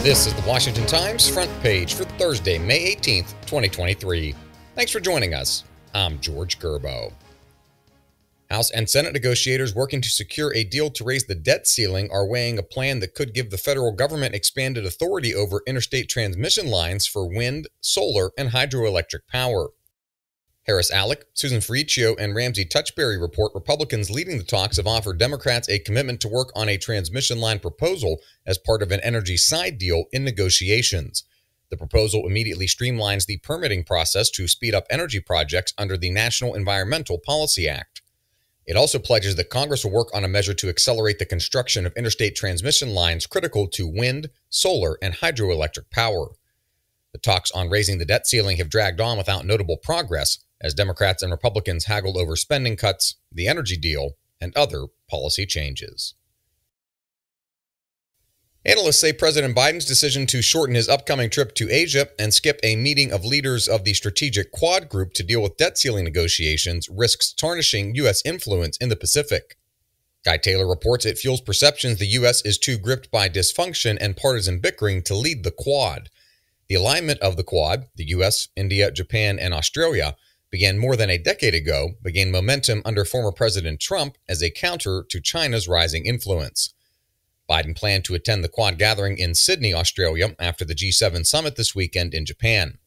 This is the Washington Times front page for Thursday, May 18th, 2023. Thanks for joining us. I'm George Gerbo. House and Senate negotiators working to secure a deal to raise the debt ceiling are weighing a plan that could give the federal government expanded authority over interstate transmission lines for wind, solar, and hydroelectric power. Harris Alec, Susan Ferricchio, and Ramsey Touchberry report Republicans leading the talks have offered Democrats a commitment to work on a transmission line proposal as part of an energy side deal in negotiations. The proposal immediately streamlines the permitting process to speed up energy projects under the National Environmental Policy Act. It also pledges that Congress will work on a measure to accelerate the construction of interstate transmission lines critical to wind, solar, and hydroelectric power. The talks on raising the debt ceiling have dragged on without notable progress, as Democrats and Republicans haggled over spending cuts, the energy deal, and other policy changes. Analysts say President Biden's decision to shorten his upcoming trip to Asia and skip a meeting of leaders of the strategic Quad group to deal with debt ceiling negotiations risks tarnishing U.S. influence in the Pacific. Guy Taylor reports it fuels perceptions the U.S. is too gripped by dysfunction and partisan bickering to lead the Quad. The alignment of the Quad, the U.S., India, Japan, and Australia, began more than a decade ago, gained momentum under former President Trump as a counter to China's rising influence. Biden planned to attend the Quad gathering in Sydney, Australia, after the G7 summit this weekend in Japan.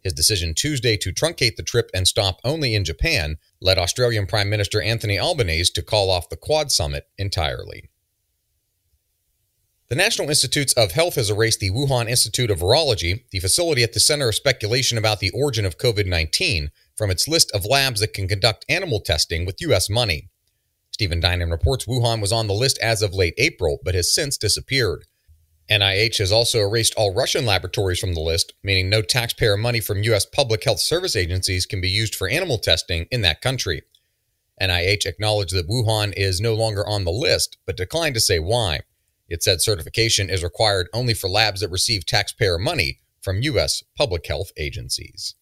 His decision Tuesday to truncate the trip and stop only in Japan led Australian Prime Minister Anthony Albanese to call off the Quad summit entirely. The National Institutes of Health has erased the Wuhan Institute of Virology, the facility at the center of speculation about the origin of COVID-19, from its list of labs that can conduct animal testing with U.S. money. Stephen Dinan reports Wuhan was on the list as of late April, but has since disappeared. NIH has also erased all Russian laboratories from the list, meaning no taxpayer money from U.S. public health service agencies can be used for animal testing in that country. NIH acknowledged that Wuhan is no longer on the list, but declined to say why. It said certification is required only for labs that receive taxpayer money from U.S. public health agencies.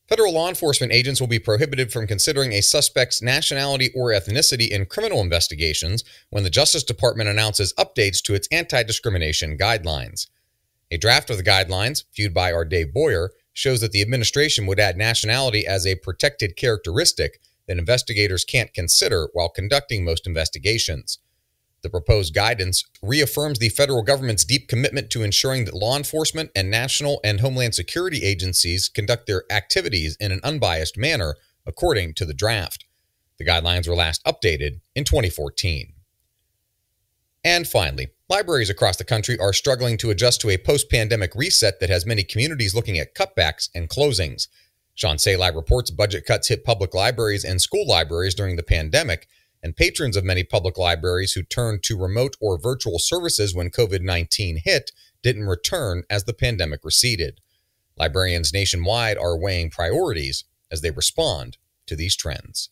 Federal law enforcement agents will be prohibited from considering a suspect's nationality or ethnicity in criminal investigations when the Justice Department announces updates to its anti-discrimination guidelines. A draft of the guidelines, viewed by our Dave Boyer, shows that the administration would add nationality as a protected characteristic that investigators can't consider while conducting most investigations. The proposed guidance reaffirms the federal government's deep commitment to ensuring that law enforcement and national and homeland security agencies conduct their activities in an unbiased manner, according to the draft. The guidelines were last updated in 2014. And finally, libraries across the country are struggling to adjust to a post-pandemic reset that has many communities looking at cutbacks and closings. Sean Salib reports budget cuts hit public libraries and school libraries during the pandemic, and patrons of many public libraries who turned to remote or virtual services when COVID-19 hit didn't return as the pandemic receded. Librarians nationwide are weighing priorities as they respond to these trends.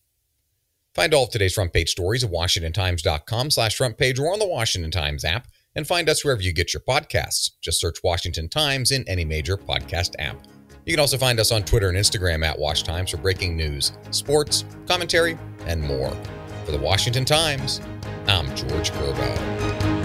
Find all of today's front page stories at WashingtonTimes.com/frontpage or on the Washington Times app, and find us wherever you get your podcasts. Just search Washington Times in any major podcast app. You can also find us on Twitter and Instagram at WashTimes for breaking news, sports, commentary, and more. For the Washington Times, I'm George Gerbo.